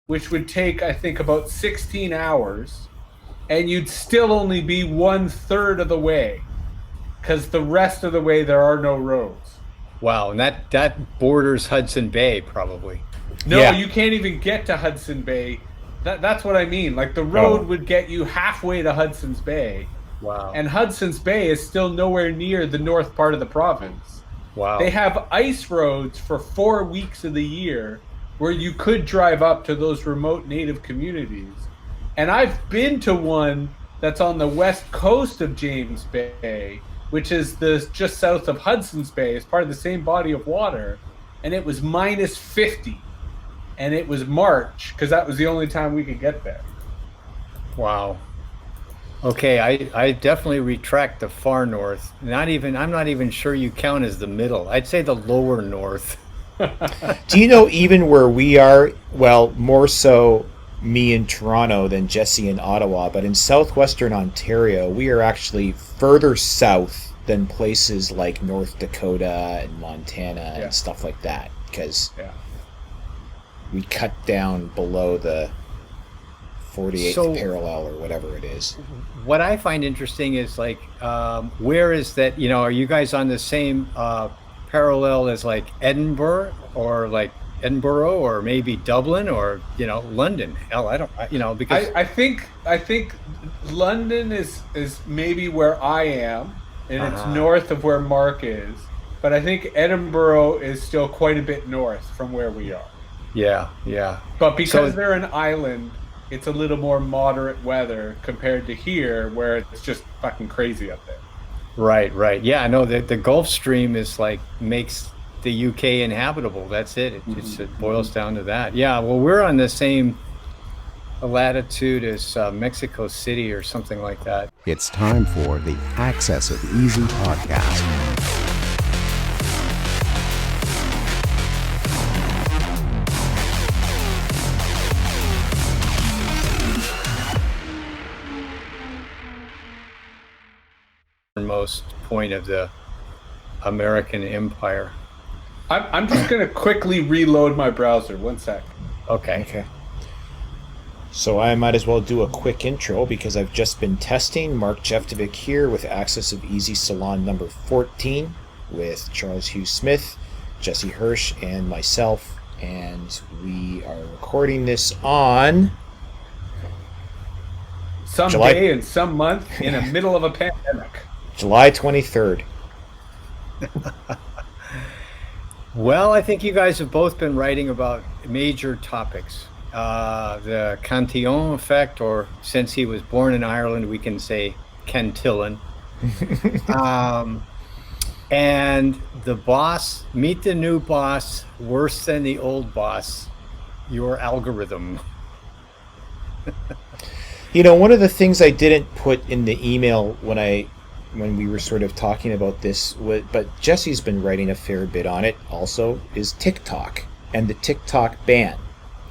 which would take, I think, about 16 hours, and you'd still only be 1/3 of the way, because the rest of the way there are no roads. Wow, and that borders Hudson Bay probably. No, Yeah. you can't even get to Hudson Bay. That's what I mean. Like, the road Oh. would get you halfway to Hudson's Bay, Wow. and Hudson's Bay is still nowhere near the north part of the province. Wow. They have ice roads for 4 weeks of the year where you could drive up to those remote native communities. And I've been to one that's on the west coast of James Bay, which is just south of Hudson's Bay. It's part of the same body of water. And it was -50. And it was March, because that was the only time we could get there. Wow. Okay, I definitely retract the far north. I'm not even sure you count as the middle. I'd say the lower north. Do you know even where we are? Well, more so me in Toronto than Jesse in Ottawa, but in southwestern Ontario, we are actually further south than places like North Dakota and Montana Yeah. and stuff like that, because Yeah. we cut down below the 48th So- parallel or whatever it is. What I find interesting is like, where is that? Are you guys on the same parallel as like Edinburgh or maybe Dublin or London? Hell, I don't. Because I think London is maybe where I am, and it's north of where Mark is. But I think Edinburgh is still quite a bit north from where we are. yeah. But because So- they're an island, it's a little more moderate weather compared to here, where it's just fucking crazy up there. Right. Yeah, no, the Gulf Stream is like makes the UK inhabitable. That's it. It boils down to that. Yeah, well, we're on the same latitude as Mexico City or something like that. It's time for the Access of Easy podcast. Most point of the American empire. I'm just going to quickly reload my browser. One sec. Okay. So I might as well do a quick intro because I've just been testing. Mark Jeftovic here with AxisOfEasy Salon number 14 with Charles Hugh Smith, Jesse Hirsch, and myself. And we are recording this on Some July- day and some month in the middle of a pandemic. July 23rd. Well, I think you guys have both been writing about major topics. The Cantillon effect, or since he was born in Ireland, we can say Cantillon. And the boss, meet the new boss, worse than the old boss, your algorithm. One of the things I didn't put in the email when we were sort of talking about this, but Jesse's been writing a fair bit on it also, is TikTok and the TikTok ban.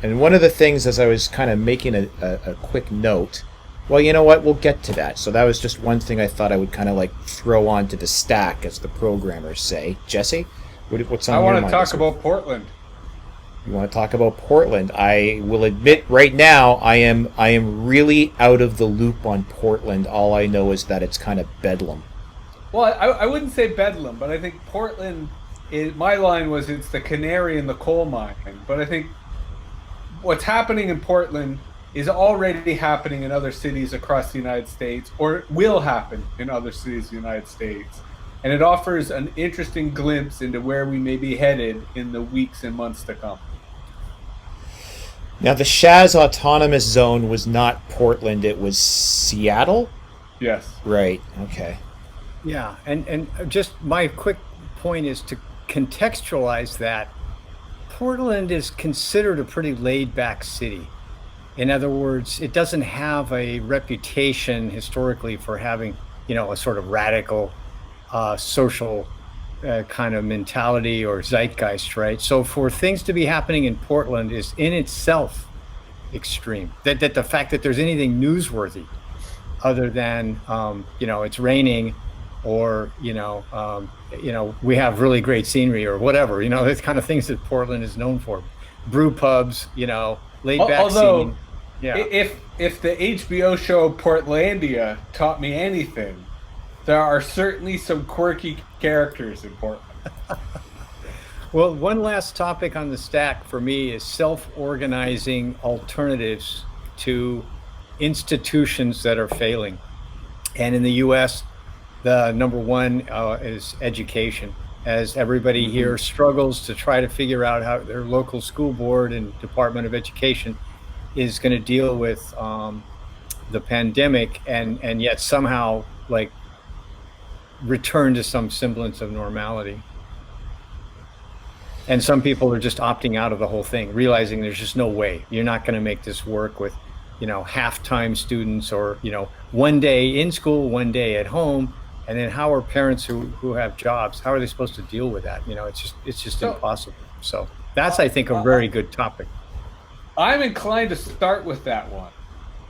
And one of the things, as I was kind of making a quick note, well, you know what, we'll get to that. So that was just one thing I thought I would kind of like throw onto the stack, as the programmers say. Jesse, what's on I your want mind? to talk about Portland. You want to talk about Portland? I will admit right now I am really out of the loop on Portland. All I know is that it's kind of bedlam. Well, I wouldn't say bedlam, but I think Portland my line was it's the canary in the coal mine. But I think what's happening in Portland is already happening in other cities across the United States, or will happen in other cities of the United States. And it offers an interesting glimpse into where we may be headed in the weeks and months to come. Now, the Shaz Autonomous Zone was not Portland, it was Seattle? Yes. Right, okay. Yeah, and just my quick point is to contextualize that Portland is considered a pretty laid-back city. In other words, it doesn't have a reputation historically for having, a sort of radical social kind of mentality or zeitgeist, right? So for things to be happening in Portland is in itself extreme. That the fact that there's anything newsworthy other than, it's raining or we have really great scenery or whatever. Those kind of things that Portland is known for. Brew pubs, laid back Although, scene. Yeah. if the HBO show Portlandia taught me anything, there are certainly some quirky characters in Portland. Well, one last topic on the stack for me is self-organizing alternatives to institutions that are failing. And in the U.S., the number one is education, as everybody here struggles to try to figure out how their local school board and Department of Education is going to deal with the pandemic and yet somehow return to some semblance of normality. And some people are just opting out of the whole thing, realizing there's just no way. You're not going to make this work with, half-time students or, one day in school, one day at home. And then how are parents who have jobs, how are they supposed to deal with that? It's just impossible. So that's, I think, a very good topic. I'm inclined to start with that one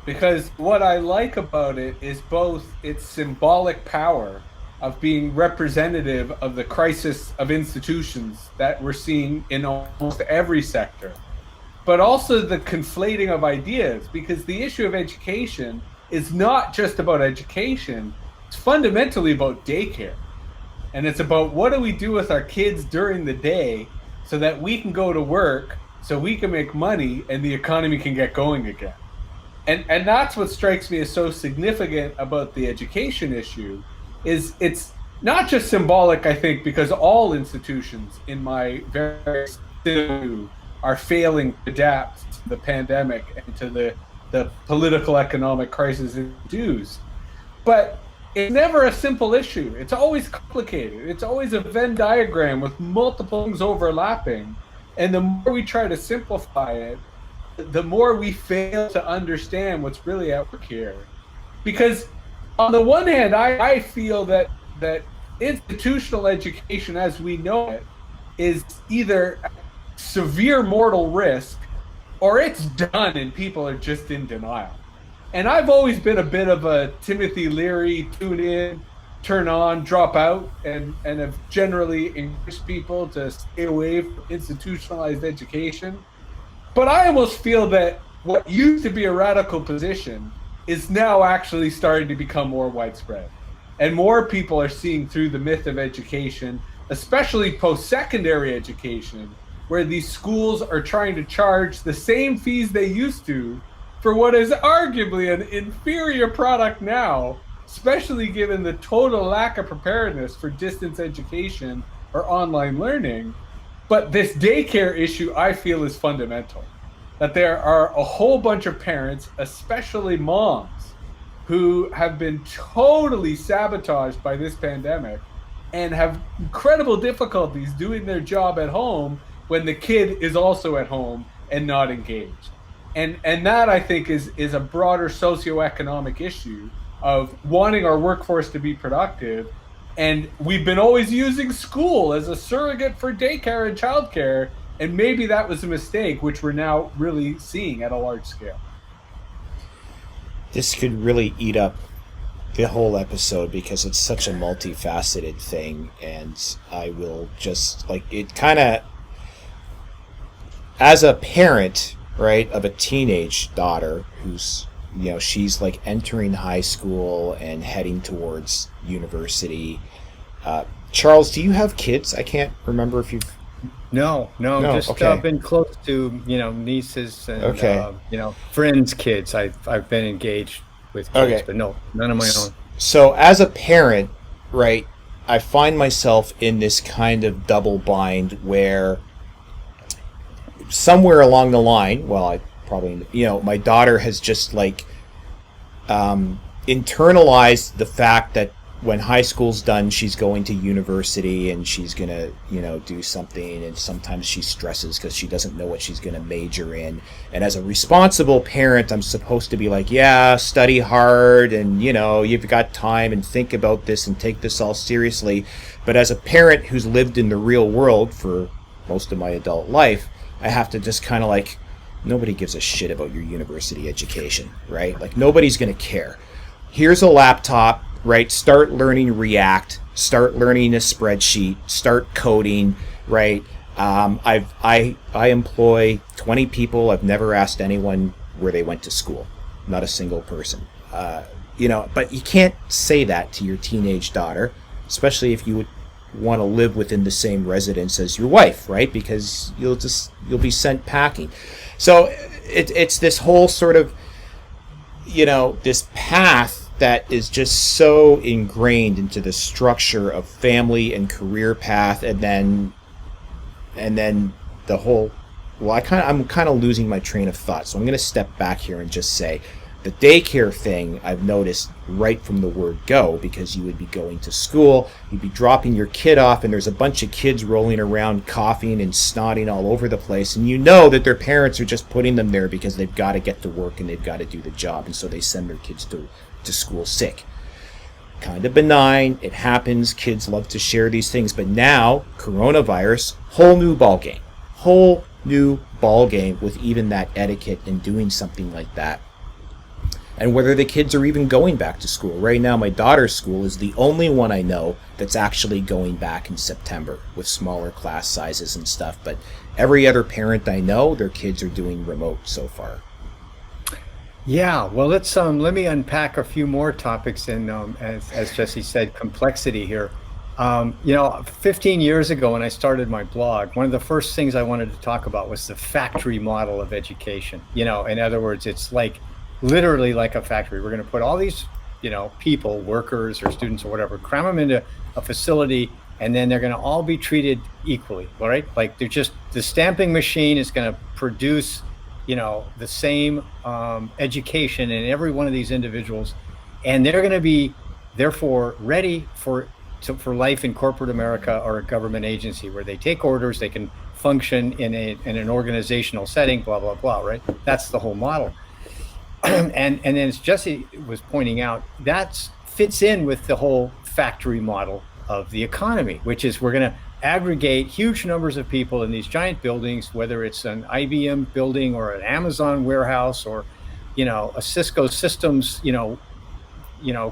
because what I like about it is both its symbolic power of being representative of the crisis of institutions that we're seeing in almost every sector, but also the conflating of ideas, because the issue of education is not just about education, it's fundamentally about daycare. And it's about what do we do with our kids during the day so that we can go to work, so we can make money and the economy can get going again. And that's what strikes me as so significant about the education issue, is it's not just symbolic, I think, because all institutions in my various view are failing to adapt to the pandemic and to the political economic crisis it induced. But it's never a simple issue. It's always complicated. It's always a Venn diagram with multiple things overlapping. And the more we try to simplify it, the more we fail to understand what's really at work here. Because on the one hand, I feel that institutional education as we know it is either severe mortal risk or it's done and people are just in denial. And I've always been a bit of a Timothy Leary, tune in, turn on, drop out, and have generally encouraged people to stay away from institutionalized education. But I almost feel that what used to be a radical position is now actually starting to become more widespread. And more people are seeing through the myth of education, especially post-secondary education, where these schools are trying to charge the same fees they used to for what is arguably an inferior product now, especially given the total lack of preparedness for distance education or online learning. But this daycare issue, I feel, is fundamental. That there are a whole bunch of parents, especially moms, who have been totally sabotaged by this pandemic and have incredible difficulties doing their job at home when the kid is also at home and not engaged. And that, I think, is a broader socioeconomic issue of wanting our workforce to be productive. And we've been always using school as a surrogate for daycare and childcare. And maybe that was a mistake, which we're now really seeing at a large scale. This could really eat up the whole episode because it's such a multifaceted thing. And I will just, it kind of, as a parent, right, of a teenage daughter who's, she's entering high school and heading towards university. Charles, do you have kids? I can't remember if you've... No, just okay. Been close to, nieces and, okay. Friends' kids. I've been engaged with kids, okay. But no, none of my own. So as a parent, right, I find myself in this kind of double bind where somewhere along the line, I probably, my daughter has just internalized the fact that when high school's done, she's going to university and she's going to, do something. And sometimes she stresses because she doesn't know what she's going to major in. And as a responsible parent, I'm supposed to be yeah, study hard and, you've got time and think about this and take this all seriously. But as a parent who's lived in the real world for most of my adult life, I have to just kind of nobody gives a shit about your university education, right? Nobody's going to care. Here's a laptop. right? Start learning React, start learning a spreadsheet, start coding, right? I employ 20 people. I've never asked anyone where they went to school, not a single person. But you can't say that to your teenage daughter, especially if you would want to live within the same residence as your wife, right? Because you'll be sent packing. So it's this whole sort of, this path that is just so ingrained into the structure of family and career path, and then the whole. Well, I'm kind of losing my train of thought, so I'm going to step back here and just say the daycare thing I've noticed right from the word go, because you would be going to school, you'd be dropping your kid off, and there's a bunch of kids rolling around coughing and snotting all over the place, and you know that their parents are just putting them there because they've got to get to work and they've got to do the job, and so they send their kids to school sick. Kind of benign, it happens, kids love to share these things, but now, coronavirus, whole new ballgame with even that etiquette and doing something like that. And whether the kids are even going back to school. Right now, my daughter's school is the only one I know that's actually going back in September with smaller class sizes and stuff. But every other parent I know, their kids are doing remote so far. Yeah, well, let me unpack a few more topics in, as Jesse said, complexity here. 15 years ago when I started my blog, one of the first things I wanted to talk about was the factory model of education. In other words, it's literally like a factory. We're going to put all these, people, workers or students or whatever, cram them into a facility, and then they're going to all be treated equally, all right? Like the stamping machine is going to produce, the same education in every one of these individuals, and they're going to be therefore ready for life in corporate America or a government agency where they take orders, they can function in an organizational setting, blah, blah, blah, right? That's the whole model. And then as Jesse was pointing out, that fits in with the whole factory model of the economy, which is we're going to aggregate huge numbers of people in these giant buildings, whether it's an IBM building or an Amazon warehouse or, a Cisco Systems,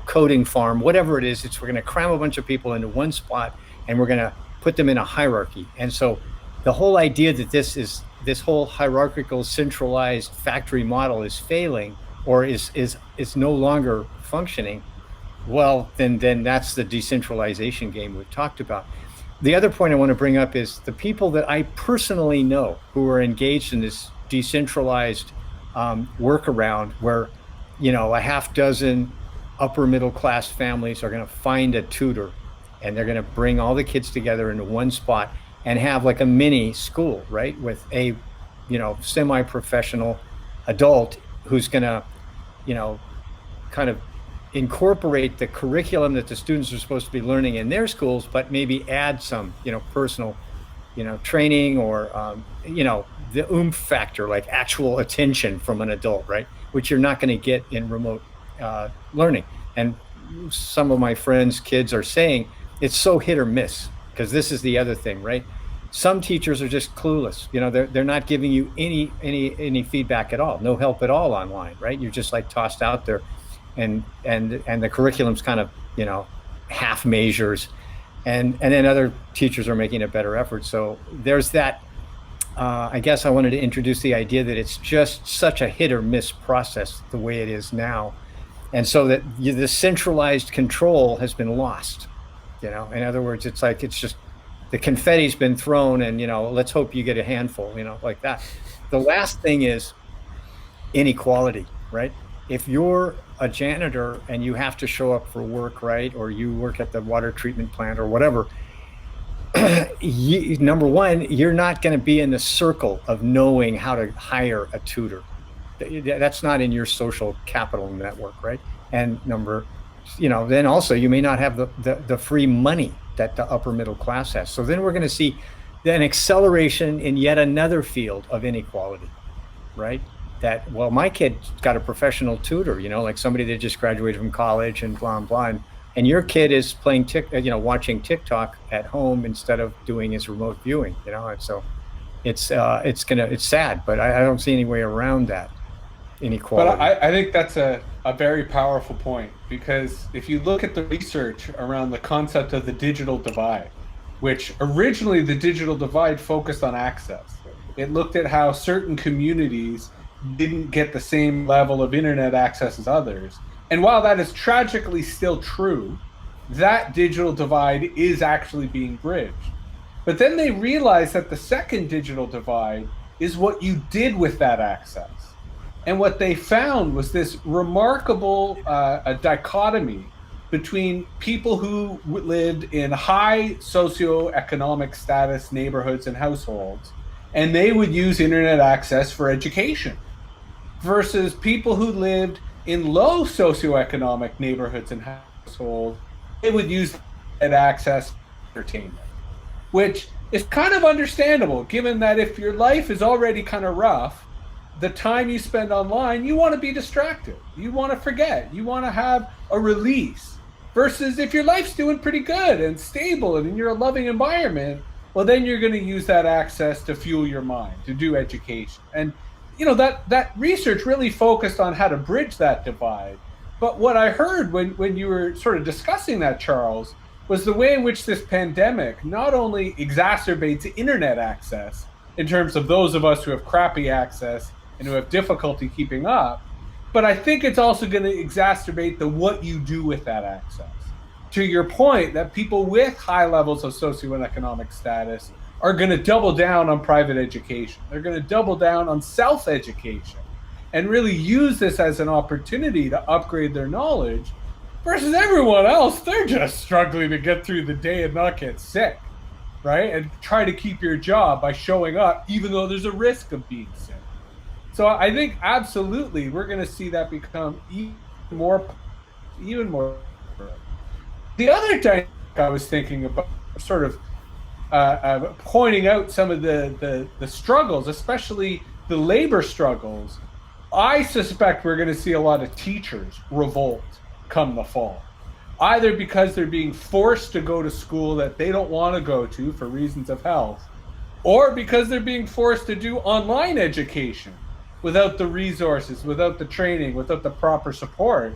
coding farm, whatever it is. We're going to cram a bunch of people into one spot and we're going to put them in a hierarchy. And so the whole idea that this whole hierarchical centralized factory model is failing or is no longer functioning, well, then that's the decentralization game we've talked about. The other point I want to bring up is the people that I personally know who are engaged in this decentralized workaround where, a half dozen upper middle class families are going to find a tutor and they're going to bring all the kids together into one spot and have like a mini school, right? With a, semi-professional adult who's going to, kind of incorporate the curriculum that the students are supposed to be learning in their schools, but maybe add some, personal, training or, the oomph factor, like actual attention from an adult, right? Which you're not going to get in remote learning. And some of my friends' kids are saying it's so hit or miss, because this is the other thing, right? Some teachers are just clueless. They're not giving you any feedback at all, no help at all online, right? You're just like tossed out there, and the curriculum's kind of half measures, and then other teachers are making a better effort. So there's that. I guess I wanted to introduce the idea that it's just such a hit or miss process the way it is now, and so that the centralized control has been lost. In other words, it's just the confetti's been thrown, and let's hope you get a handful, like that. The last thing is inequality, right? If you're a janitor and you have to show up for work, right, or you work at the water treatment plant or whatever, number one, you're not going to be in the circle of knowing how to hire a tutor. That's not in your social capital network, right? And then also you may not have the free money that the upper middle class has. So then we're going to see an acceleration in yet another field of inequality, right? That, well, my kid got a professional tutor, like somebody that just graduated from college and blah, blah, and your kid is playing watching TikTok at home instead of doing his remote viewing, and so it's sad, but I don't see any way around that inequality. But I think that's a very powerful point, because if you look at the research around the concept of the digital divide, which originally the digital divide focused on access, it looked at how certain communities didn't get the same level of internet access as others. And while that is tragically still true, that digital divide is actually being bridged. But then they realized that the second digital divide is what you did with that access. And what they found was this remarkable dichotomy between people who lived in high socioeconomic status neighborhoods and households, and they would use internet access for education, versus people who lived in low socioeconomic neighborhoods and households, they would use internet access for entertainment, which is kind of understandable, given that if your life is already kind of rough, the time you spend online, you want to be distracted. You want to forget. You want to have a release. Versus if your life's doing pretty good and stable and you're a loving environment, well, then you're going to use that access to fuel your mind, to do education. And, you know, that research really focused on how to bridge that divide. But what I heard when you were sort of discussing that, Charles, was the way in which this pandemic not only exacerbates internet access in terms of those of us who have crappy access and who have difficulty keeping up, but I think it's also going to exacerbate the what you do with that access. To your point, that people with high levels of socioeconomic status are going to double down on private education. They're going to double down on self-education and really use this as an opportunity to upgrade their knowledge, versus everyone else, they're just struggling to get through the day and not get sick, right? And try to keep your job by showing up, even though there's a risk of being sick. So I think absolutely we're going to see that become even more. The other dynamic I was thinking about, sort of pointing out some of the struggles, especially the labor struggles. I suspect we're going to see a lot of teachers revolt come the fall, either because they're being forced to go to school that they don't want to go to for reasons of health, or because they're being forced to do online education without the resources, without the training, without the proper support.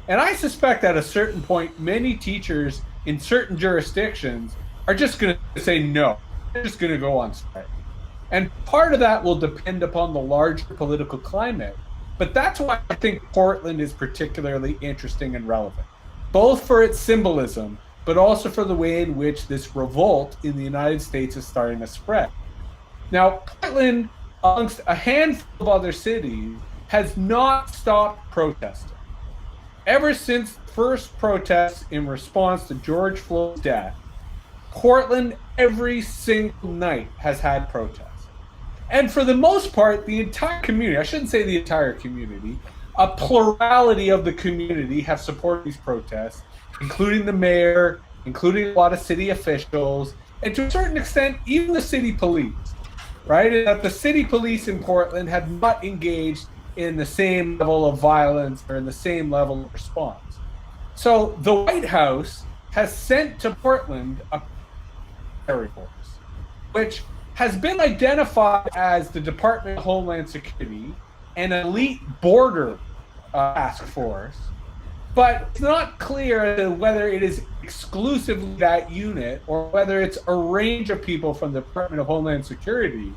And I suspect at a certain point, many teachers in certain jurisdictions are just going to say no. They're just going to go on strike. And part of that will depend upon the larger political climate. But that's why I think Portland is particularly interesting and relevant, both for its symbolism, but also for the way in which this revolt in the United States is starting to spread. Now, Portland, amongst a handful of other cities, has not stopped protesting. Ever since the first protests in response to George Floyd's death, Portland every single night has had protests. And for the most part, the entire community, I shouldn't say the entire community, a plurality of the community have supported these protests, including the mayor, including a lot of city officials, and to a certain extent, even the city police, right? And that the city police in Portland have not engaged in the same level of violence or in the same level of response. So the White House has sent to Portland a military force, which has been identified as the Department of Homeland Security, an elite border task force, but it's not clear whether it is exclusively that unit or whether it's a range of people from the Department of Homeland Security.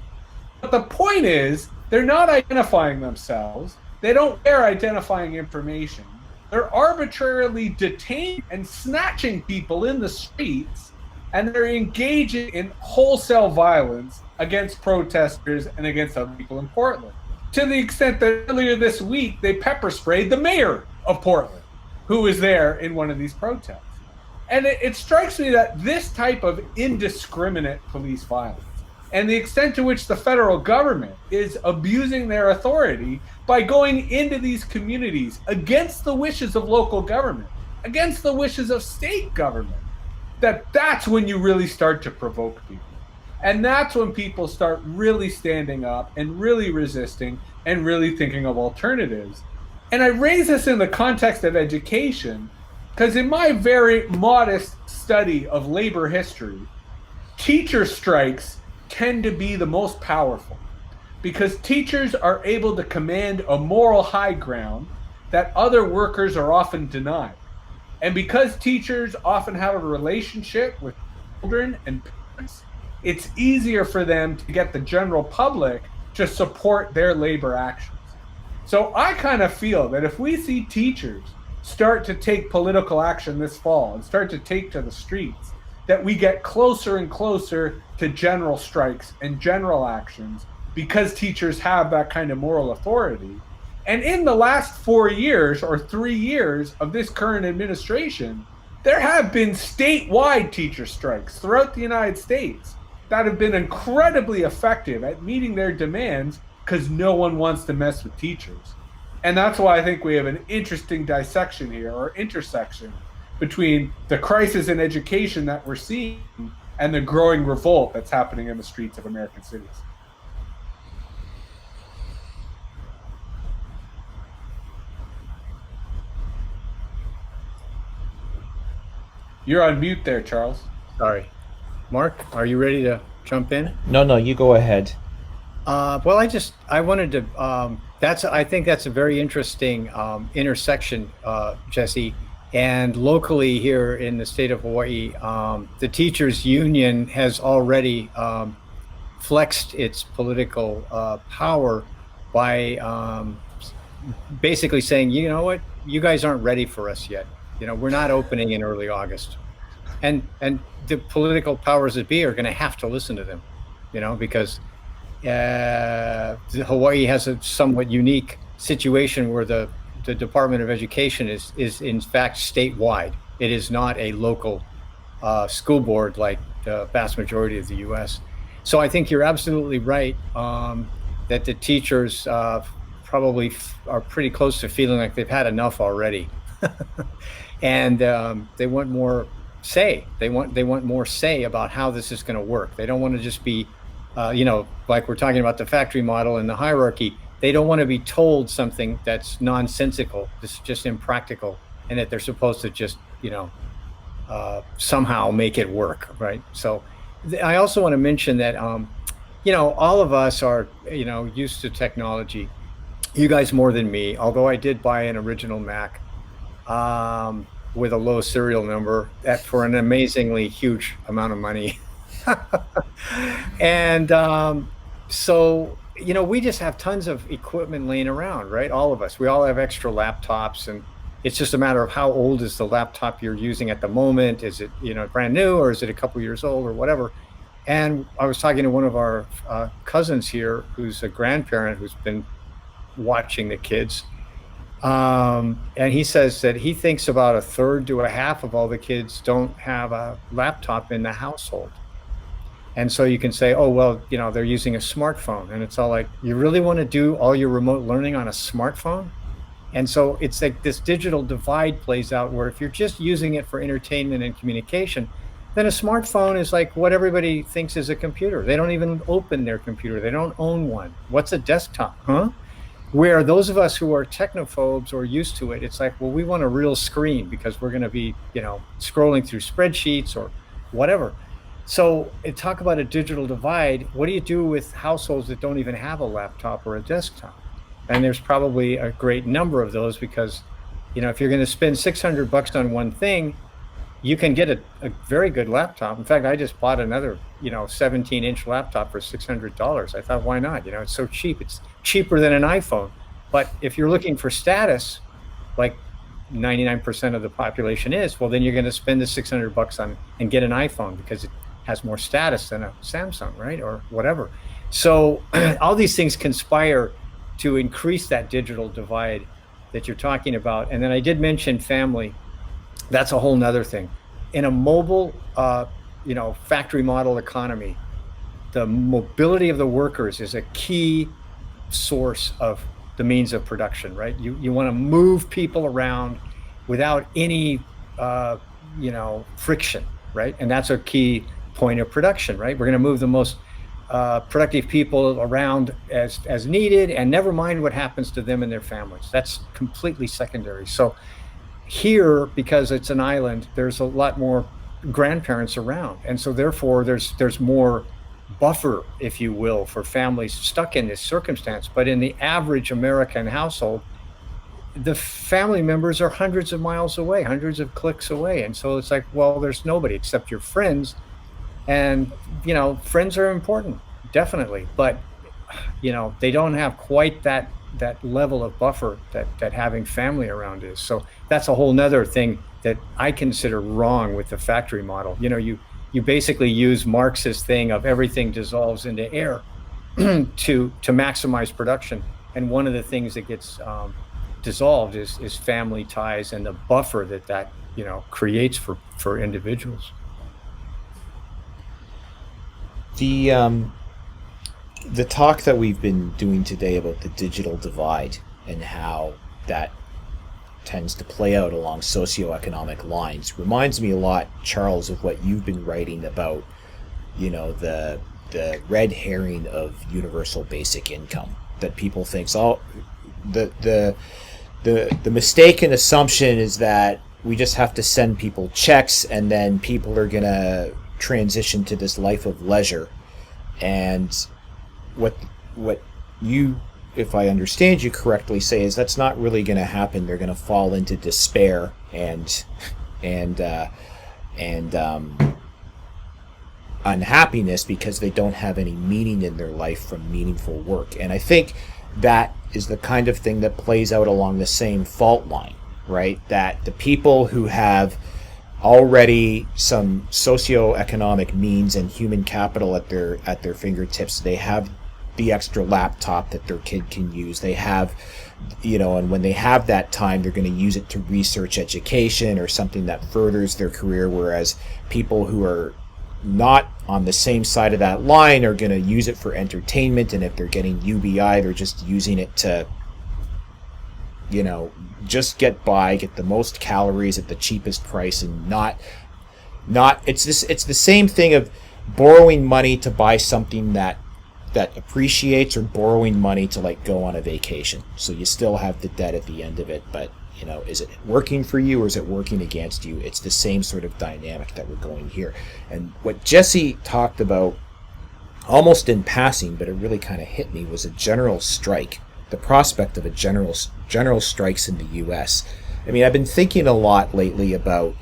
But the point is, they're not identifying themselves. They don't wear identifying information. They're arbitrarily detaining and snatching people in the streets, and they're engaging in wholesale violence against protesters and against other people in Portland. To the extent that earlier this week, they pepper sprayed the mayor of Portland, who was there in one of these protests. And it strikes me that this type of indiscriminate police violence and the extent to which the federal government is abusing their authority by going into these communities against the wishes of local government, against the wishes of state government, that's when you really start to provoke people. And that's when people start really standing up and really resisting and really thinking of alternatives. And I raise this in the context of education because in my very modest study of labor history, teacher strikes tend to be the most powerful because teachers are able to command a moral high ground that other workers are often denied. And because teachers often have a relationship with children and parents, it's easier for them to get the general public to support their labor actions. So I kind of feel that if we see teachers start to take political action this fall and start to take to the streets, that we get closer and closer to general strikes and general actions because teachers have that kind of moral authority. And in the last 4 years or 3 years of this current administration, there have been statewide teacher strikes throughout the United States that have been incredibly effective at meeting their demands because no one wants to mess with teachers. And that's why I think we have an interesting dissection here, or intersection, between the crisis in education that we're seeing and the growing revolt that's happening in the streets of American cities. You're on mute there, Charles. Sorry. Mark, are you ready to jump in? No, you go ahead. Well, I wanted to, I think that's a very interesting intersection, Jesse. And locally here in the state of Hawaii, the teachers union has already flexed its political power by basically saying, you know what, you guys aren't ready for us yet. You know, we're not opening in early August. And the political powers that be are going to have to listen to them, you know, because Hawaii has a somewhat unique situation where the Department of Education is in fact statewide. It is not a local school board like the vast majority of the U.S. So I think you're absolutely right that the teachers probably are pretty close to feeling like they've had enough already. And they want more say. They want more say about how this is going to work. They don't want to just be, like we're talking about the factory model and the hierarchy. They don't want to be told something that's nonsensical, that's just impractical, and that they're supposed to just, somehow make it work, right? So I also want to mention that, all of us are, used to technology. You guys more than me, although I did buy an original Mac with a low serial number for an amazingly huge amount of money. And so, we just have tons of equipment laying around, right? All of us, we all have extra laptops, and it's just a matter of how old is the laptop you're using at the moment. Is it, brand new, or is it a couple years old, or whatever? And I was talking to one of our cousins here, who's a grandparent who's been watching the kids. And he says that he thinks about a third to a half of all the kids don't have a laptop in the household. And so you can say, oh, well, they're using a smartphone. And it's all like, you really want to do all your remote learning on a smartphone? And so it's like this digital divide plays out where if you're just using it for entertainment and communication, then a smartphone is like what everybody thinks is a computer. They don't even open their computer. They don't own one. What's a desktop, huh? Where those of us who are technophobes or used to it, it's like, well, we want a real screen because we're going to be, scrolling through spreadsheets or whatever. So talk about a digital divide. What do you do with households that don't even have a laptop or a desktop? And there's probably a great number of those because, if you're going to spend $600 on one thing, you can get a very good laptop. In fact, I just bought another, 17-inch laptop for $600. I thought, why not? It's so cheap. It's cheaper than an iPhone. But if you're looking for status, like 99% of the population is, well, then you're going to spend the $600 on and get an iPhone because it has more status than a Samsung, right? Or whatever. So all these things conspire to increase that digital divide that you're talking about. And then I did mention family. That's a whole nother thing. In a mobile, factory model economy, the mobility of the workers is a key source of the means of production, right? You want to move people around without any, friction, right? And that's a key point of production, right? We're going to move the most productive people around as needed, and never mind what happens to them and their families. That's completely secondary. So here, because it's an island, there's a lot more grandparents around, and so therefore there's more buffer, if you will, for families stuck in this circumstance. But in the average American household, the family members are hundreds of miles away, hundreds of clicks away. And so it's like, well, there's nobody except your friends. And, friends are important, definitely. But, they don't have quite that level of buffer that having family around is. So that's a whole nother thing that I consider wrong with the factory model. You basically use Marx's thing of everything dissolves into air to maximize production. And one of the things that gets dissolved is family ties and the buffer that creates for individuals. The talk that we've been doing today about the digital divide and how that tends to play out along socioeconomic lines reminds me a lot, Charles, of what you've been writing about, the red herring of universal basic income, that people think, the mistaken assumption is that we just have to send people checks and then people are going to transition to this life of leisure. And what you, if I understand you correctly, say is that's not really going to happen. They're going to fall into despair and unhappiness because they don't have any meaning in their life from meaningful work. And I think that is the kind of thing that plays out along the same fault line, right? That the people who have already some socioeconomic means and human capital at their fingertips, they have the extra laptop that their kid can use. They have, and when they have that time, they're going to use it to research education or something that furthers their career, whereas people who are not on the same side of that line are going to use it for entertainment, and if they're getting UBI, they're just using it to, just get by, get the most calories at the cheapest price, and not it's the same thing of borrowing money to buy something that appreciates, or borrowing money to go on a vacation. So you still have the debt at the end of it, but is it working for you or is it working against you? It's the same sort of dynamic that we're going here. And what Jesse talked about almost in passing, but it really kind of hit me, was a general strike. The prospect of a general strikes in the U.S. I mean, I've been thinking a lot lately about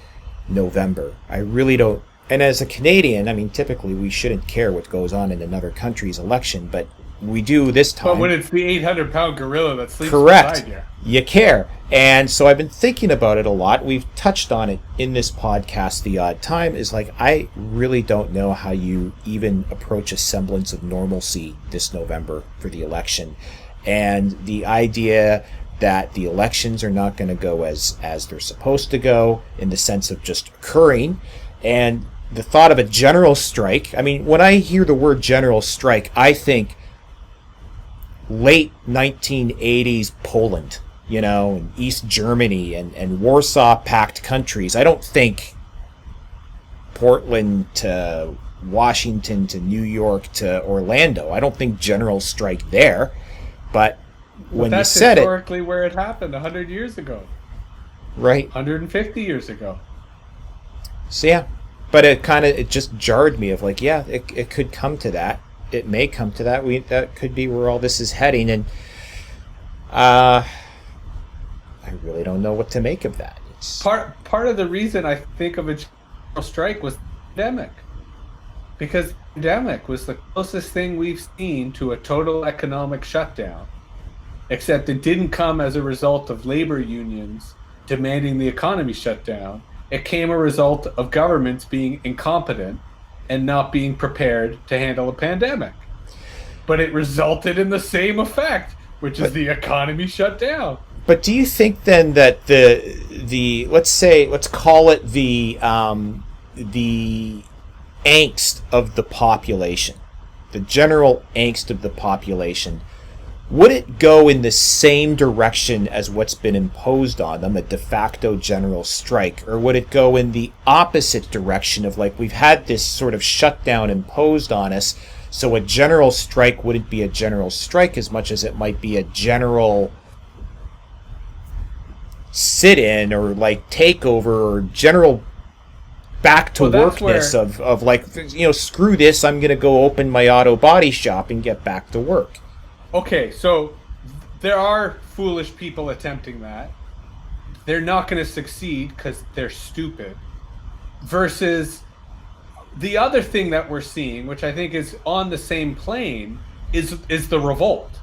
November. I really don't. And as a Canadian, I mean, typically we shouldn't care what goes on in another country's election, but we do this time. But when it's the 800-pound gorilla that sleeps correct, beside you. You care. And so I've been thinking about it a lot. We've touched on it in this podcast the odd time, is I really don't know how you even approach a semblance of normalcy this November for the election. And the idea that the elections are not going to go as they're supposed to go, in the sense of just occurring, and the thought of a general strike. I mean, when I hear the word general strike, I think late 1980s Poland, and East Germany and Warsaw Pact countries. I don't think Portland to Washington to New York to Orlando. I don't think general strike there. But when you said that's historically where it happened 100 years ago. Right. 150 years ago. So yeah, but it just jarred me of it could come to that. It may come to that. That could be where all this is heading, and I really don't know what to make of that. Part of the reason I think of a general strike was the pandemic, because the pandemic was the closest thing we've seen to a total economic shutdown, except it didn't come as a result of labor unions demanding the economy shut down. It came a result of governments being incompetent and not being prepared to handle a pandemic. But it resulted in the same effect, which is the economy shut down. But do you think then that the let's call it the angst of the population, the general angst of the population, would it go in the same direction as what's been imposed on them, a de facto general strike, or would it go in the opposite direction of we've had this sort of shutdown imposed on us, so a general strike wouldn't be a general strike as much as it might be a general sit-in or takeover or general back to workness of screw this, I'm going to go open my auto body shop and get back to work. Okay, so there are foolish people attempting that. They're not going to succeed because they're stupid. Versus the other thing that we're seeing, which I think is on the same plane, is the revolt.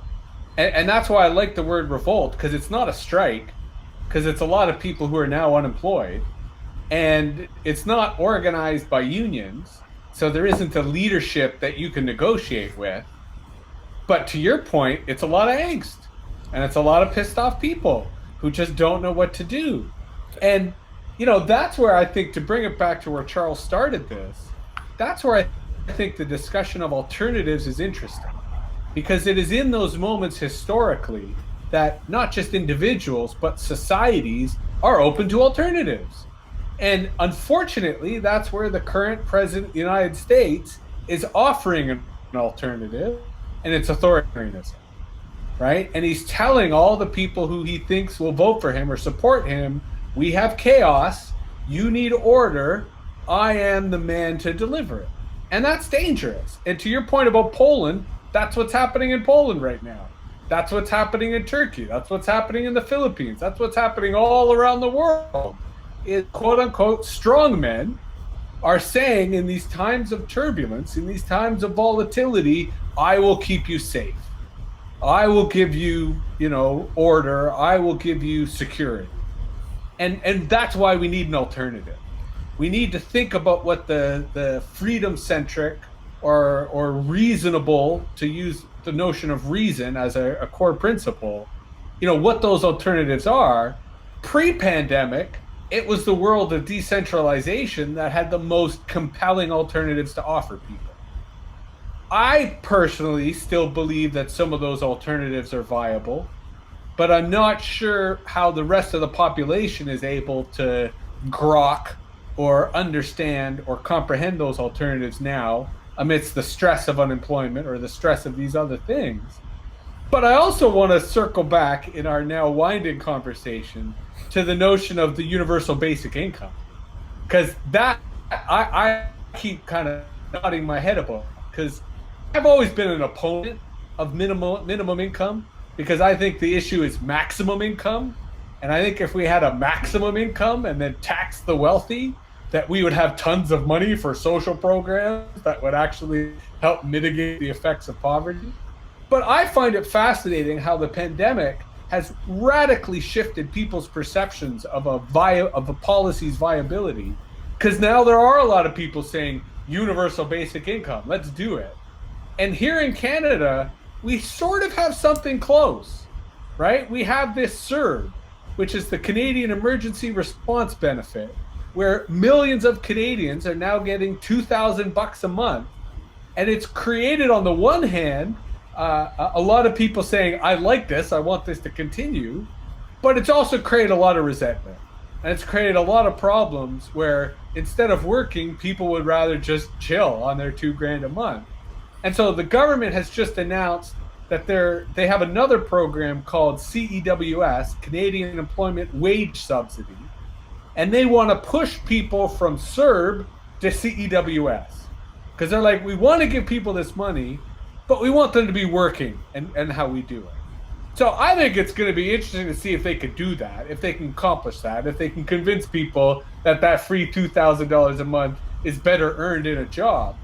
And that's why I like the word revolt, because it's not a strike, because it's a lot of people who are now unemployed. And it's not organized by unions, so there isn't a leadership that you can negotiate with. But to your point, it's a lot of angst. And it's a lot of pissed off people who just don't know what to do. And, you know, that's where I think, to bring it back to where Charles started this, that's where I think the discussion of alternatives is interesting. Because it is in those moments historically that not just individuals, but societies are open to alternatives. And unfortunately, that's where the current president of the United States is offering an alternative, and it's authoritarianism. Right? And he's telling all the people who he thinks will vote for him or support him, we have chaos, you need order, I am the man to deliver it. And that's dangerous. And to your point about Poland, that's what's happening in Poland right now. That's what's happening in Turkey. That's what's happening in the Philippines. That's what's happening all around the world. Is quote unquote strong men are saying, in these times of turbulence, in these times of volatility, I will keep you safe. I will give you, you know, order. I will give you security. And that's why we need an alternative. We need to think about what the freedom-centric or reasonable, to use the notion of reason as a core principle, you know, what those alternatives are. Pre-pandemic, it was the world of decentralization that had the most compelling alternatives to offer people. I personally still believe that some of those alternatives are viable, but I'm not sure how the rest of the population is able to grok or understand or comprehend those alternatives now amidst the stress of unemployment or the stress of these other things. But I also want to circle back in our now winding conversation to the notion of the universal basic income, because that I keep kind of nodding my head about, because I've always been an opponent of minimum income, because I think the issue is maximum income. And I think if we had a maximum income and then tax the wealthy, that we would have tons of money for social programs that would actually help mitigate the effects of poverty. But I find it fascinating how the pandemic has radically shifted people's perceptions of a policy's viability, because now there are a lot of people saying universal basic income, let's do it. And here in Canada, we sort of have something close, right? We have this CERB, which is the Canadian Emergency Response Benefit, where millions of Canadians are now getting $2,000 a month. And it's created, on the one hand, a lot of people saying, I like this, I want this to continue, but it's also created a lot of resentment. And it's created a lot of problems where instead of working, people would rather just chill on their $2,000 a month. And so the government has just announced that they have another program called CEWS, Canadian Employment Wage Subsidy, and they want to push people from CERB to CEWS. Because they're like, we want to give people this money, but we want them to be working and how we do it. So I think it's going to be interesting to see if they can do that, if they can accomplish that, if they can convince people that that free $2,000 a month is better earned in a job.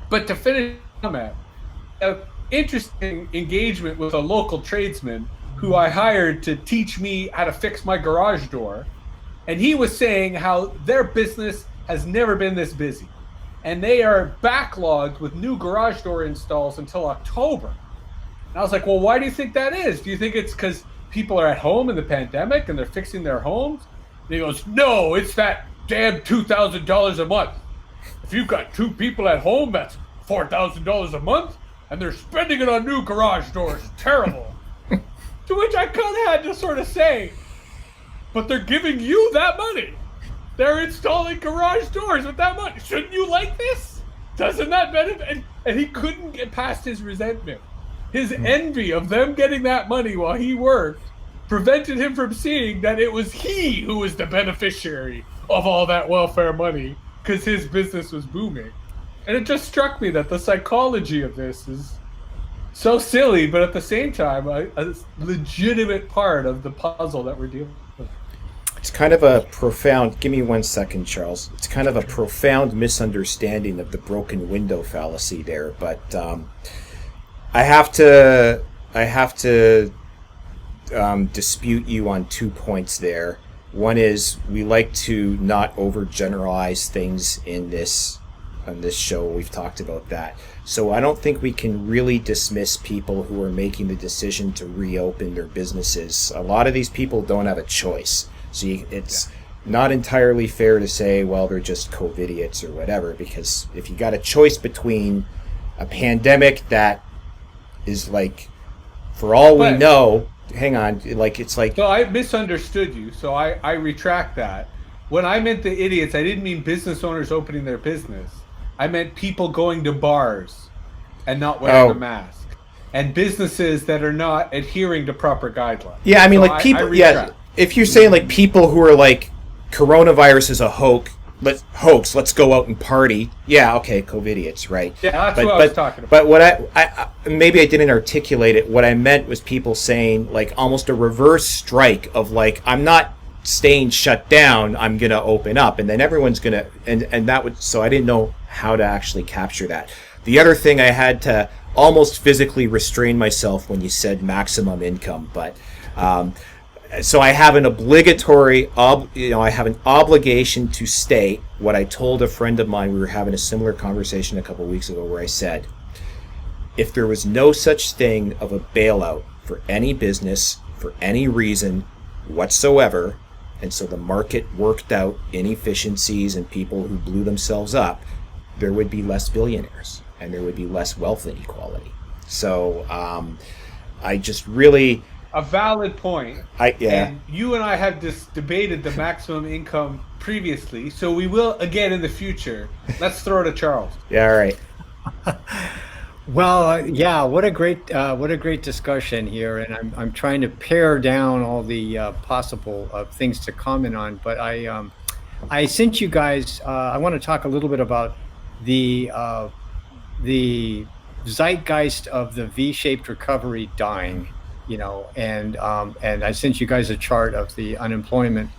But to finish comment, an interesting engagement with a local tradesman who I hired to teach me how to fix my garage door. And he was saying how their business has never been this busy. And they are backlogged with new garage door installs until October. And I was like, well, why do you think that is? Do you think it's because people are at home in the pandemic and they're fixing their homes? And he goes, no, it's that damn $2,000 a month. If you've got two people at home, that's $4,000 a month, and they're spending it on new garage doors. Terrible. To which I kind of had to sort of say, but they're giving you that money. They're installing garage doors with that money. Shouldn't you like this? Doesn't that benefit? And he couldn't get past his resentment. His envy of them getting that money while he worked prevented him from seeing that it was he who was the beneficiary of all that welfare money, because his business was booming. And it just struck me that the psychology of this is So silly, but at the same time, a legitimate part of the puzzle that we're dealing with. It's kind of a profound, give me 1 second, Charles. It's kind of a profound misunderstanding of the broken window fallacy there, but I have to dispute you on 2 points there. One is we like to not overgeneralize things in this on this show. We've talked about that. So I don't think we can really dismiss people who are making the decision to reopen their businesses. A lot of these people don't have a choice. So it's not entirely fair to say, well, they're just COVIDiots or whatever, because if you got a choice between a pandemic that is like, for all we know, hang on, like it's like... So I misunderstood you, so I retract that. When I meant the idiots, I didn't mean business owners opening their business. I meant people going to bars and not wearing a mask, and businesses that are not adhering to proper guidelines. Yeah, I mean, so like people. Yeah, if you're saying like people who are like, coronavirus is a hoax, let's go out and party. Yeah, okay, COVIDiots, right? Yeah, that's what I was talking about. But what I maybe I didn't articulate it. What I meant was people saying like almost a reverse strike of like, I'm not staying shut down, I'm gonna open up, and then everyone's gonna and that would, so I didn't know how to actually capture that. The other thing, I had to almost physically restrain myself when you said maximum income, but so I have an obligatory I have an obligation to state what I told a friend of mine. We were having a similar conversation a couple of weeks ago where I said, if there was no such thing of a bailout for any business for any reason whatsoever, and so the market worked out inefficiencies and people who blew themselves up, there would be less billionaires and there would be less wealth inequality. So I just really... A valid point. And you and I have debated the maximum income previously, so we will again in the future. Let's throw it to Charles. Yeah, all right. Well, what a great discussion here, and I'm trying to pare down all the possible things to comment on. But I sent you guys. I want to talk a little bit about the zeitgeist of the V-shaped recovery dying. And I sent you guys a chart of the unemployment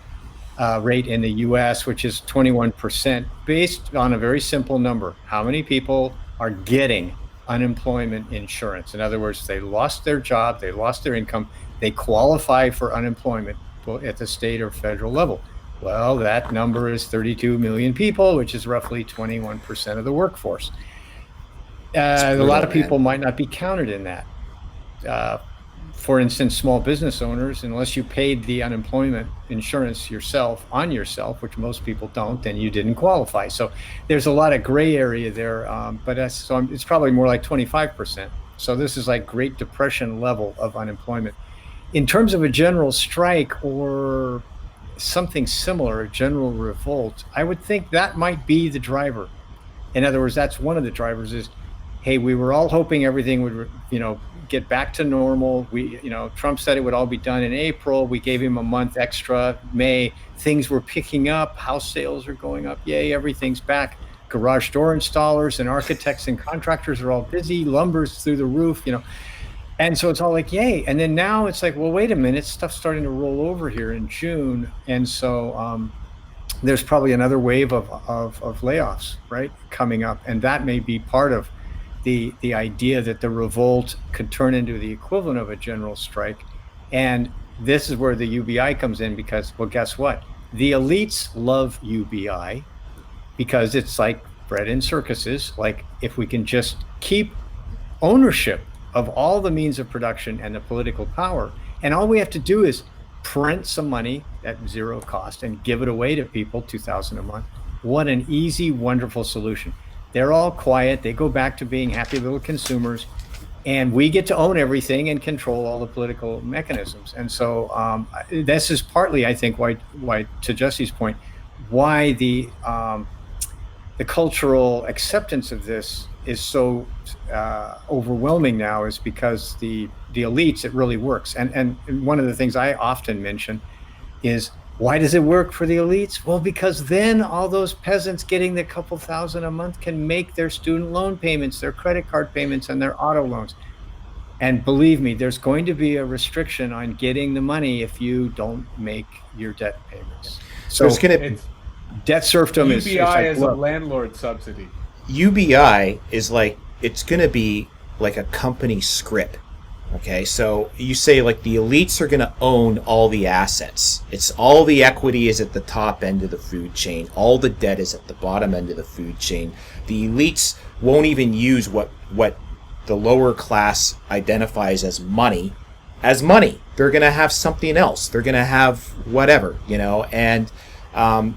rate in the U.S., which is 21%, based on a very simple number: how many people are getting unemployment insurance. In other words, they lost their job, they lost their income, they qualify for unemployment at the state or federal level. Well, that number is 32 million people, which is roughly 21% of the workforce. A lot of people might not be counted in that. For instance, small business owners, unless you paid the unemployment insurance yourself, which most people don't, then you didn't qualify. So there's a lot of gray area there, but it's probably more like 25%. So this is like Great Depression level of unemployment. In terms of a general strike or something similar, a general revolt, I would think that might be the driver. In other words, that's one of the drivers is, hey, we were all hoping everything would, get back to normal. Trump said it would all be done in April. We gave him a month extra, May. Things were picking up. House sales are going up. Yay, everything's back. Garage door installers and architects and contractors are all busy. Lumber's through the roof, And so it's all like, yay. And then now it's like, well, wait a minute, stuff's starting to roll over here in June. And so there's probably another wave of layoffs, right, coming up. And that may be part of the idea that the revolt could turn into the equivalent of a general strike. And this is where the UBI comes in because, well, guess what? The elites love UBI because it's like bread in circuses. Like, if we can just keep ownership of all the means of production and the political power, and all we have to do is print some money at zero cost and give it away to people, $2,000 a month. What an easy, wonderful solution. They're all quiet. They go back to being happy little consumers, and we get to own everything and control all the political mechanisms. And so this is partly, I think, why to Jesse's point, why the cultural acceptance of this is so overwhelming now, is because the elites, it really works. And one of the things I often mention is, why does it work for the elites? Well, because then all those peasants getting the couple thousand a month can make their student loan payments, their credit card payments, and their auto loans. And believe me, there's going to be a restriction on getting the money if you don't make your debt payments. So there's going to debt serfdom is UBI like, as look, a landlord subsidy. UBI is like, it's going to be like a company script. Okay, so you say like the elites are going to own all the assets. It's all the equity is at the top end of the food chain. All the debt is at the bottom end of the food chain. The elites won't even use what the lower class identifies as money. They're going to have something else. They're going to have whatever, and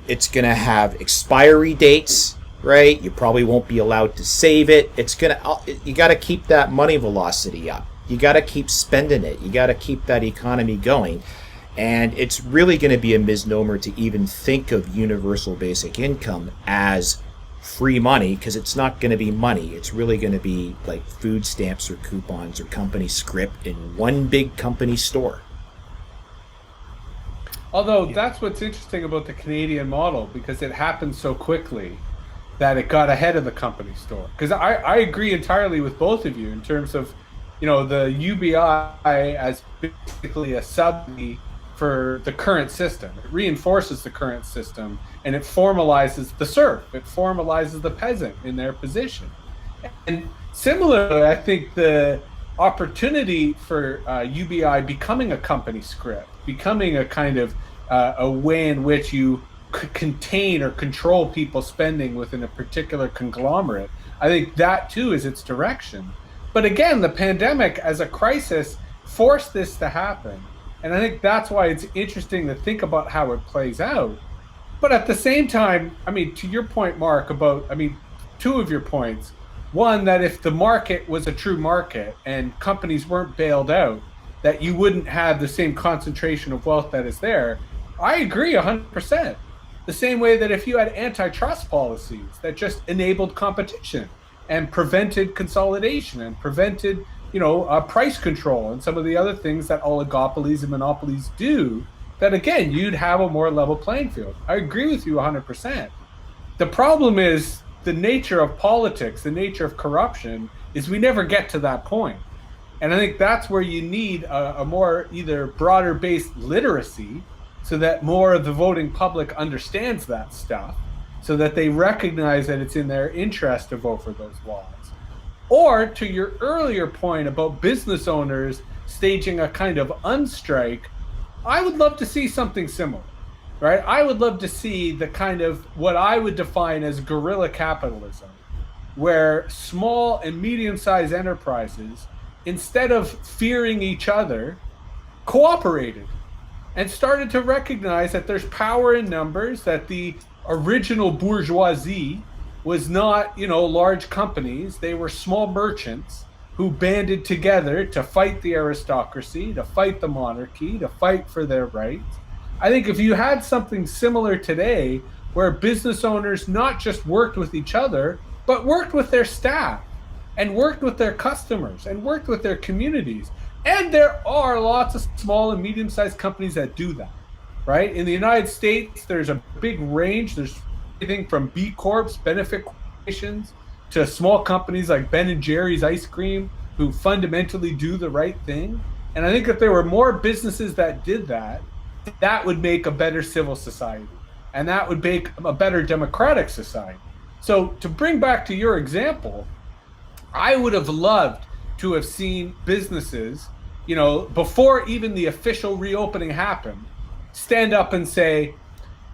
it's going to have expiry dates, right? You probably won't be allowed to save it. You got to keep that money velocity up. You got to keep spending it. You got to keep that economy going. And it's really going to be a misnomer to even think of universal basic income as free money, because it's not going to be money. It's really going to be like food stamps or coupons or company script in one big company store. Although that's what's interesting about the Canadian model, because it happened so quickly that it got ahead of the company store. Because I agree entirely with both of you in terms of, the UBI as basically a subsidy for the current system. It reinforces the current system, and it formalizes the serf. It formalizes the peasant in their position. And similarly, I think the opportunity for UBI becoming a company script, becoming a kind of a way in which you could contain or control people's spending within a particular conglomerate, I think that too is its direction. But again, the pandemic as a crisis forced this to happen. And I think that's why it's interesting to think about how it plays out. But at the same time, to your point, Mark, two of your points. One, that if the market was a true market and companies weren't bailed out, that you wouldn't have the same concentration of wealth that is there. I agree 100%. The same way that if you had antitrust policies that just enabled competition and prevented consolidation and prevented, price control and some of the other things that oligopolies and monopolies do, that again, you'd have a more level playing field. I agree with you 100%. The problem is the nature of politics, the nature of corruption, is we never get to that point. And I think that's where you need a more either broader based literacy so that more of the voting public understands that stuff, so that they recognize that it's in their interest to vote for those laws. Or to your earlier point about business owners staging a kind of unstrike, I would love to see something similar, right? I would love to see the kind of what I would define as guerrilla capitalism, where small and medium-sized enterprises, instead of fearing each other, cooperated and started to recognize that there's power in numbers, that the original bourgeoisie was not, large companies. They were small merchants who banded together to fight the aristocracy, to fight the monarchy, to fight for their rights. I think if you had something similar today, where business owners not just worked with each other, but worked with their staff and worked with their customers and worked with their communities. And there are lots of small and medium-sized companies that do that, right? In the United States, there's a big range. There's everything from B Corps, benefit corporations, to small companies like Ben & Jerry's Ice Cream, who fundamentally do the right thing. And I think if there were more businesses that did that, that would make a better civil society. And that would make a better democratic society. So to bring back to your example, I would have loved to have seen businesses, before even the official reopening happened, stand up and say,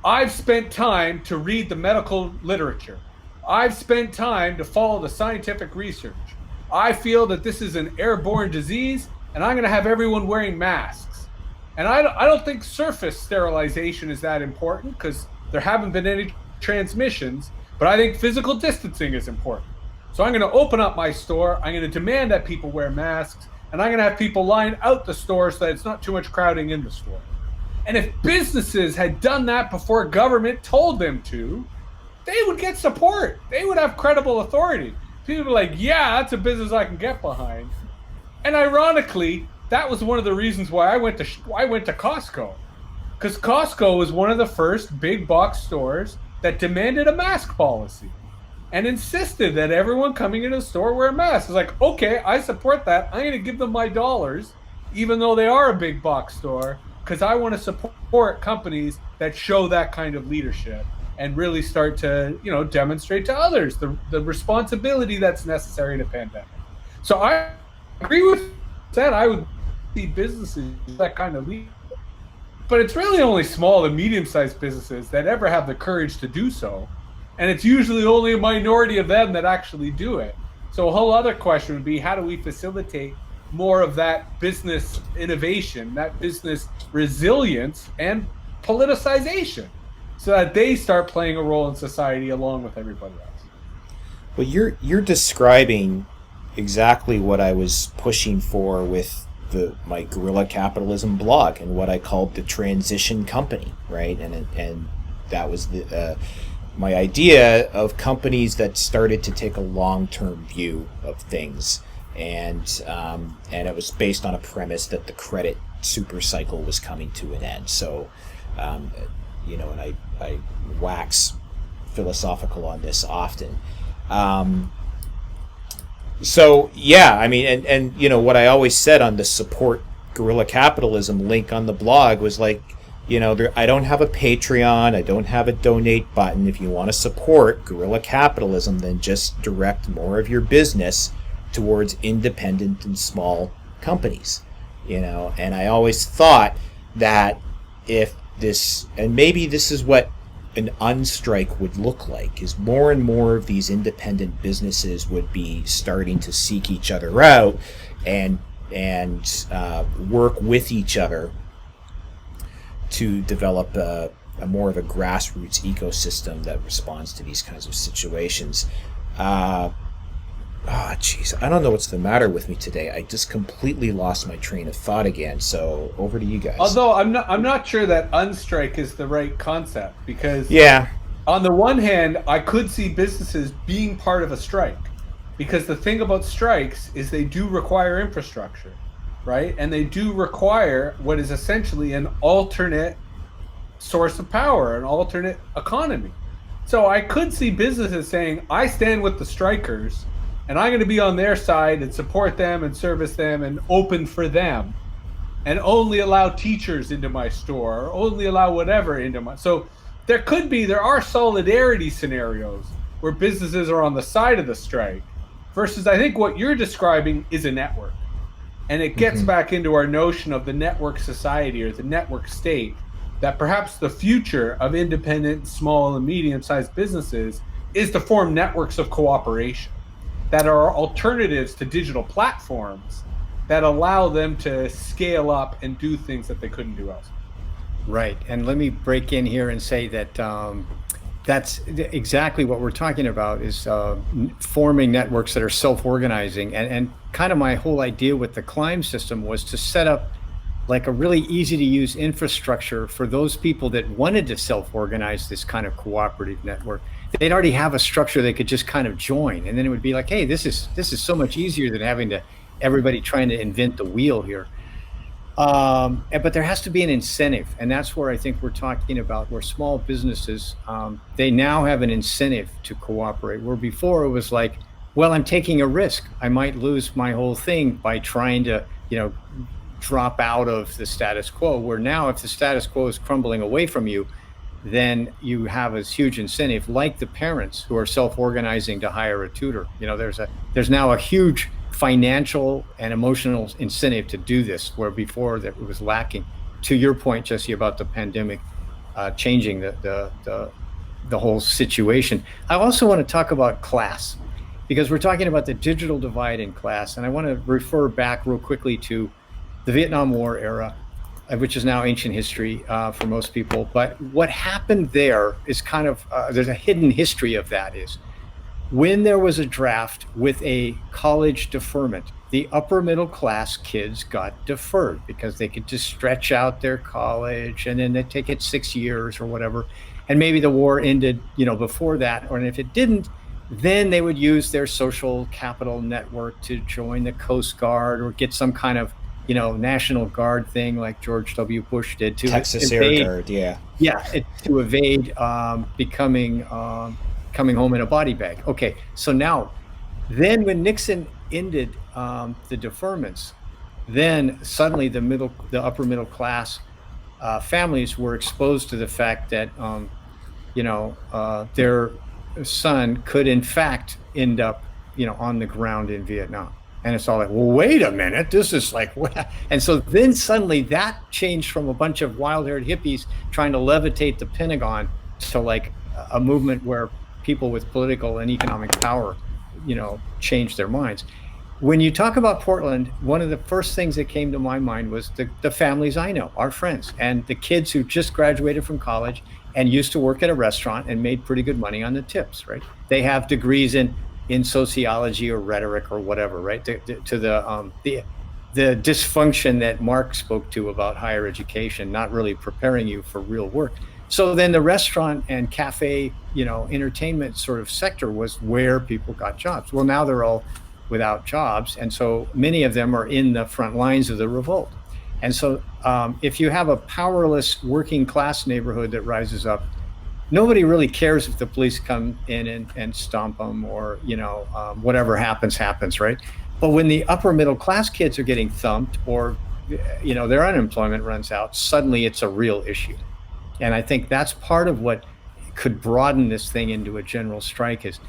I've spent time to read the medical literature. I've spent time to follow the scientific research. I feel that this is an airborne disease, and I'm going to have everyone wearing masks. And I don't think surface sterilization is that important, because there haven't been any transmissions, but I think physical distancing is important. So I'm going to open up my store. I'm going to demand that people wear masks, and I'm going to have people line out the store so that it's not too much crowding in the store. And if businesses had done that before government told them to, they would get support. They would have credible authority. People would be like, yeah, that's a business I can get behind. And ironically, that was one of the reasons why I went to Costco. Because Costco was one of the first big box stores that demanded a mask policy. and insisted that everyone coming into the store wear a mask. It's like, okay, I support that. I'm going to give them my dollars, even though they are a big box store, because I want to support companies that show that kind of leadership and really start to, demonstrate to others the responsibility that's necessary in a pandemic. So I agree with that. I would see businesses that kind of lead, but it's really only small and medium-sized businesses that ever have the courage to do so. And it's usually only a minority of them that actually do it. So a whole other question would be, how do we facilitate more of that business innovation, that business resilience and politicization, so that they start playing a role in society along with everybody else? Well, you're describing exactly what I was pushing for with my Guerrilla Capitalism blog and what I called the transition company, right? And that was my idea of companies that started to take a long-term view of things, and it was based on a premise that the credit super cycle was coming to an end. So, and I wax philosophical on this often. So yeah, I mean, and what I always said on the support Guerrilla Capitalism link on the blog was like, I don't have a Patreon, I don't have a donate button. If you want to support Guerrilla Capitalism, then just direct more of your business towards independent and small companies, And I always thought that if this, and maybe this is what an unstrike would look like, is more and more of these independent businesses would be starting to seek each other out and work with each other to develop a more of a grassroots ecosystem that responds to these kinds of situations. Jeez, I don't know what's the matter with me today. I just completely lost my train of thought again. So over to you guys. Although I'm not sure that unstrike is the right concept, because on the one hand, I could see businesses being part of a strike, because the thing about strikes is they do require infrastructure, right? And they do require what is essentially an alternate source of power, an alternate economy. So I could see businesses saying, I stand with the strikers, and I'm going to be on their side and support them and service them and open for them, and only allow teachers into my store, or only allow whatever into my. So there are solidarity scenarios where businesses are on the side of the strike, versus I think what you're describing is a network. And it gets back into our notion of the network society or the network state, that perhaps the future of independent, small and medium-sized businesses is to form networks of cooperation that are alternatives to digital platforms that allow them to scale up and do things that they couldn't do elsewhere. Right. And let me break in here and say that that's exactly what we're talking about, is forming networks that are self-organizing. And kind of my whole idea with the Climb system was to set up like a really easy to use infrastructure for those people that wanted to self-organize this kind of cooperative network. They'd already have a structure they could just kind of join, and then it would be like, hey, this is so much easier than having to everybody trying to invent the wheel here. But there has to be an incentive, and that's where I think we're talking about where small businesses, they now have an incentive to cooperate, where before it was like, well, I'm taking a risk. I might lose my whole thing by trying to, drop out of the status quo, where now if the status quo is crumbling away from you, then you have this huge incentive, like the parents who are self-organizing to hire a tutor. There's now a huge financial and emotional incentive to do this, where before that it was lacking. To your point, Jesse, about the pandemic changing the whole situation. I also want to talk about class, because we're talking about the digital divide in class, and I want to refer back real quickly to the Vietnam War era, which is now ancient history for most people. But what happened there is kind of, there's a hidden history of that, is when there was a draft with a college deferment, the upper middle class kids got deferred because they could just stretch out their college, and then they'd take it 6 years or whatever. And maybe the war ended, before that, or if it didn't, then they would use their social capital network to join the Coast Guard or get some kind of National Guard thing like George W. Bush did to Texas evade, Air Guard, to evade becoming kind coming home in a body bag. Okay, so now, then when Nixon ended the deferments, then suddenly the upper middle class families were exposed to the fact that their son could in fact end up on the ground in Vietnam. And it's all like, well, wait a minute, this is like what? And so then suddenly that changed from a bunch of wild-haired hippies trying to levitate the Pentagon to like a movement where people with political and economic power changed their minds. When you talk about Portland, one of the first things that came to my mind was the families I know, our friends, and the kids who just graduated from college and used to work at a restaurant and made pretty good money on the tips, right? They have degrees in sociology or rhetoric or whatever, right? To the dysfunction that Mark spoke to about higher education, not really preparing you for real work. So then the restaurant and cafe, entertainment sort of sector was where people got jobs. Well, now they're all without jobs. And so many of them are in the front lines of the revolt. And so if you have a powerless working class neighborhood that rises up, nobody really cares if the police come in and stomp them or, whatever happens, right? But when the upper middle class kids are getting thumped or, their unemployment runs out, suddenly it's a real issue. And I think that's part of what could broaden this thing into a general strike is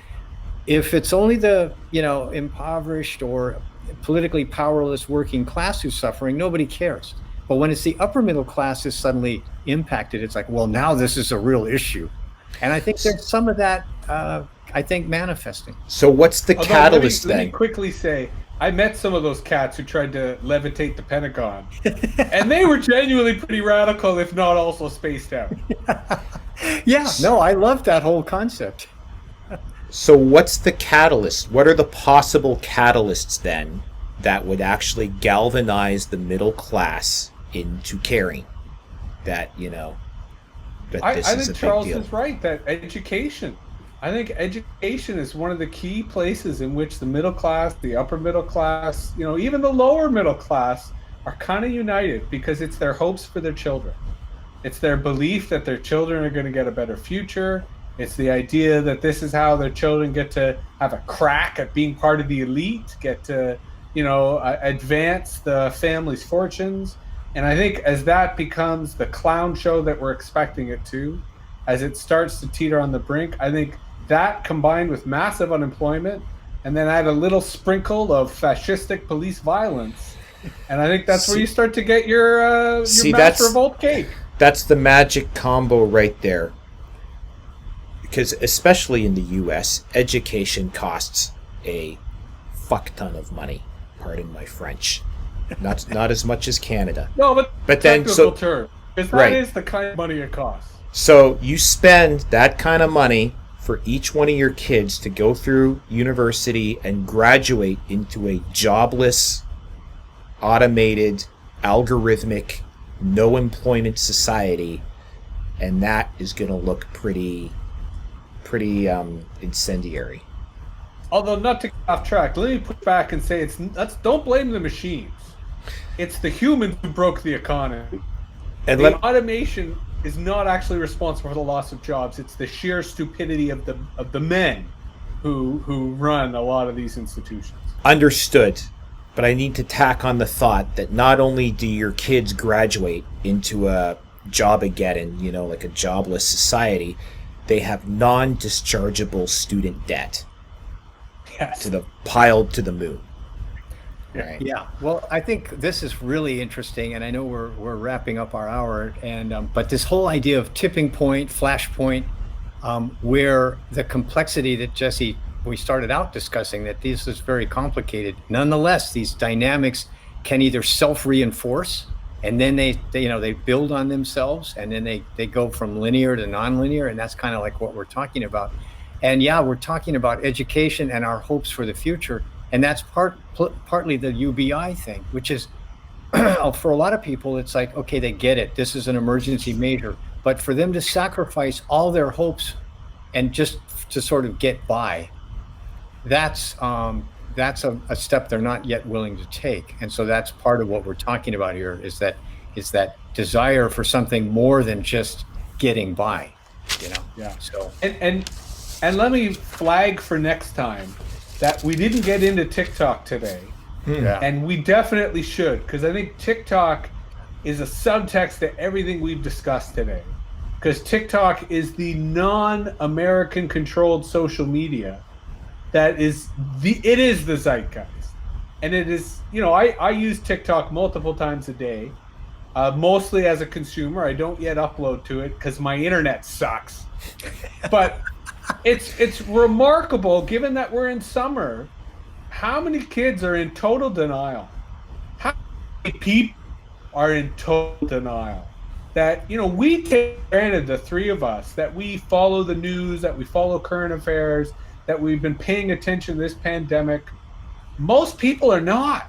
if it's only the, impoverished or politically powerless working class who's suffering, nobody cares. But when it's the upper middle class is suddenly impacted, it's like, well, now this is a real issue. And I think there's some of that, manifesting. So what's the catalyst then? Let me quickly say, I met some of those cats who tried to levitate the Pentagon. And they were genuinely pretty radical, if not also spaced out. Yeah, no, I love that whole concept. So what's the catalyst? What are the possible catalysts then that would actually galvanize the middle class into caring that, that I this is a think big Charles deal? is right, that education. I think education is one of the key places in which the middle class, the upper middle class, even the lower middle class are kind of united because it's their hopes for their children. It's their belief that their children are going to get a better future. It's the idea that this is how their children get to have a crack at being part of the elite, get to, advance the family's fortunes. And I think as that becomes the clown show that we're expecting it to, as it starts to teeter on the brink, I think that combined with massive unemployment and then add a little sprinkle of fascistic police violence. And I think that's where you start to get your mass revolt cake. That's the magic combo right there. Because especially in the U.S., education costs a fuck ton of money. Pardon my French. Not as much as Canada. No, but then term, because that right. is the kind of money it costs. So you spend that kind of money for each one of your kids to go through university and graduate into a jobless, automated, algorithmic, no employment society, and that is going to look pretty incendiary. Although, not to get off track, let me put back and say don't blame the machines. It's the humans who broke the economy. And automation is not actually responsible for the loss of jobs. It's the sheer stupidity of the men who run a lot of these institutions. Understood. But I need to tack on the thought that not only do your kids graduate into a Jobageddon, like a jobless society, they have non-dischargeable student debt. Yes. Piled to the moon. Right. Yeah. Well, I think this is really interesting, and I know we're wrapping up our hour, and but this whole idea of tipping point, flashpoint, where the complexity that Jesse, we started out discussing, that this is very complicated. Nonetheless, these dynamics can either self-reinforce, and then they build on themselves, and then they go from linear to nonlinear, and that's kind of like what we're talking about. And yeah, we're talking about education and our hopes for the future. And that's partly the UBI thing, which is, for a lot of people, it's like, okay, they get it. This is an emergency measure. But for them to sacrifice all their hopes and just to sort of get by, that's a step they're not yet willing to take. And so that's part of what we're talking about here is that desire for something more than just getting by, Yeah. So and And let me flag for next time that we didn't get into TikTok today. Yeah. And we definitely should, because I think TikTok is a subtext to everything we've discussed today. Because TikTok is the non-American controlled social media that is it is the zeitgeist. And it is, I use TikTok multiple times a day, mostly as a consumer. I don't yet upload to it because my internet sucks. But it's remarkable, given that we're in summer, how many kids are in total denial? How many people are in total denial? That, we take granted, the three of us, that we follow the news, that we follow current affairs, that we've been paying attention to this pandemic. Most people are not.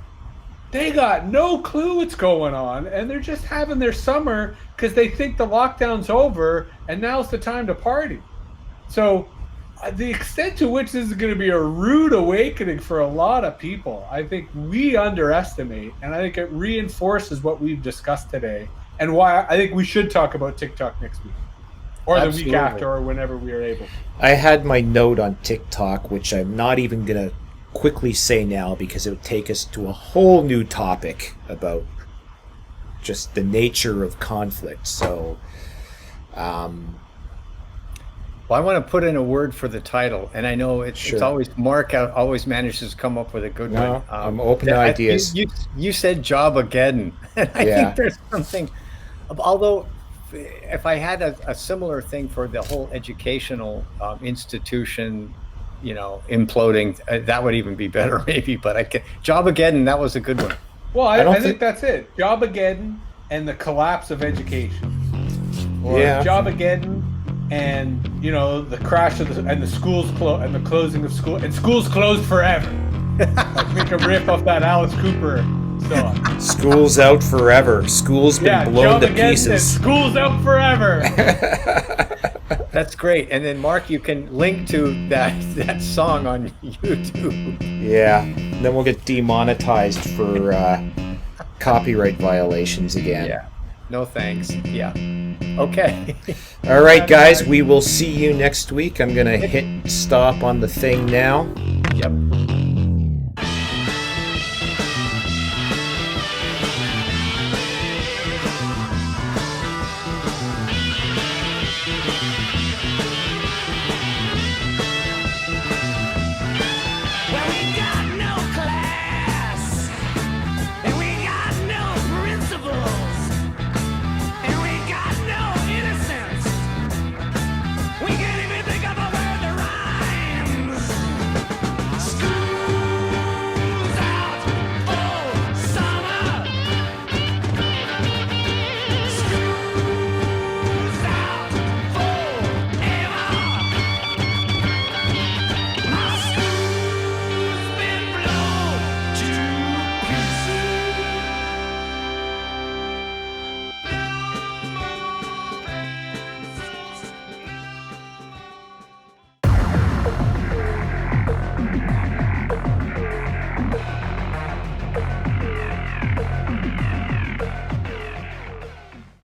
They got no clue what's going on, and they're just having their summer because they think the lockdown's over and now's the time to party. So the extent to which this is going to be a rude awakening for a lot of people, I think we underestimate, and I think it reinforces what we've discussed today and why I think we should talk about TikTok next week or Absolutely. the week after or whenever we are able. I had my note on TikTok, which I'm not even going to quickly say now because it would take us to a whole new topic about just the nature of conflict. So, Well, I want to put in a word for the title, and I know it's always Mark always manages to come up with a good one. I'm open to ideas. You said Jobageddon, and I think there's something. Although, if I had a similar thing for the whole educational institution, imploding, that would even be better, maybe. But Jobageddon, that was a good one. Well, I think that's it. Jobageddon and the collapse of education, or Jobageddon and the crash of the schools and the closing of school, and schools closed forever. Like make a riff off that Alice Cooper song. School's out forever. School's been blown to pieces. School's out forever. That's great. And then Mark, you can link to that song on YouTube. Yeah. And then we'll get demonetized for copyright violations again. Yeah. No thanks. Yeah. Okay. All right, guys. We will see you next week. I'm going to hit stop on the thing now. Yep.